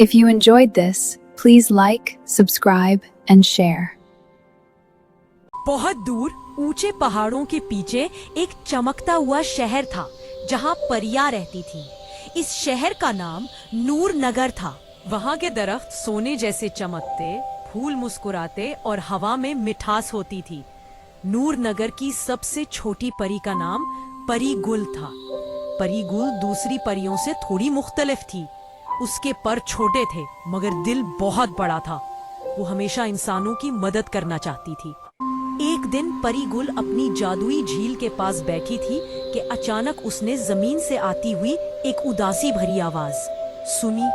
If you enjoyed this, please like, subscribe, and share. बहुत दूर ऊंचे पहाड़ों के पीछे एक चमकता हुआ शहर था जहां परियां रहती थी। इस शहर का नाम नूर नगर था। वहां के दरख्त सोने जैसे चमकते, फूल मुस्कुराते और हवा में मिठास होती थी। नूर नगर की सबसे छोटी परी का नाम परी गुल था। परी गुल दूसरी परियों से थोड़ी मुख्तलिफ थी। उसके पर छोटे थे मगर दिल बहुत बड़ा था। वो हमेशा इंसानों की मदद करना चाहती थी। एक दिन परी गुल अपनी जादुई झील के पास बैठी थी कि अचानक उसने जमीन से आती हुई एक उदासी भरी आवाज सुनी।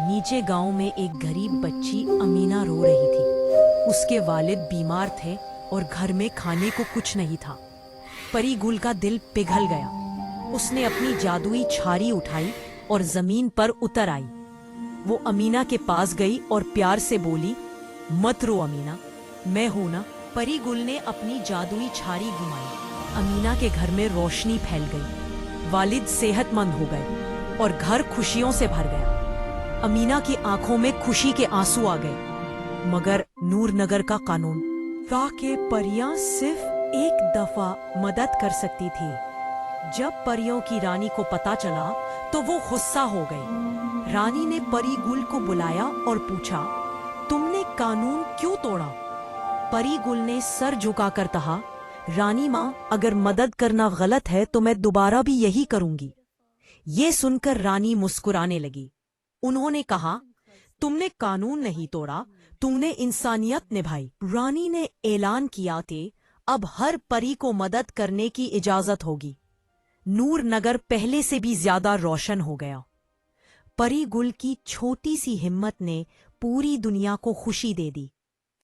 नीचे गांव में एक गरीब बच्ची अमीना रो रही थी। उसके वालिद बीमार थे और घर में खाने को कुछ नहीं था। परी गुल का दिल पिघल गया। उसने अपनी जादुई छारी उठाई और जमीन पर उतर आई। वो अमीना के पास गई और प्यार से बोली, मत रो अमीना, मैं हूं ना। परी गुल ने अपनी जादुई छारी घुमाई। अमीना के घर में रोशनी फैल गई। वालिद सेहतमंद हो गए और घर खुशियों से भर गया। अमीना की आंखों में खुशी के आंसू आ गए। मगर नूर नगर का कानून था कि परियां सिर्फ एक दफा मदद कर सकती थी। जब परियों की रानी को पता चला तो वो गुस्सा हो गई। रानी ने परी गुल को बुलाया और पूछा, तुमने कानून क्यों तोड़ा? परी गुल ने सर झुकाकर कहा, रानी माँ, अगर मदद करना गलत है तो मैं दोबारा भी यही करूंगी। ये सुनकर रानी मुस्कुराने लगी। उन्होंने कहा, तुमने कानून नहीं तोड़ा, तुमने इंसानियत निभाई। रानी ने ऐलान किया कि अब हर परी को मदद करने की इजाजत होगी। नूर नगर पहले से भी ज्यादा रोशन हो गया। परी गुल की छोटी सी हिम्मत ने पूरी दुनिया को खुशी दे दी।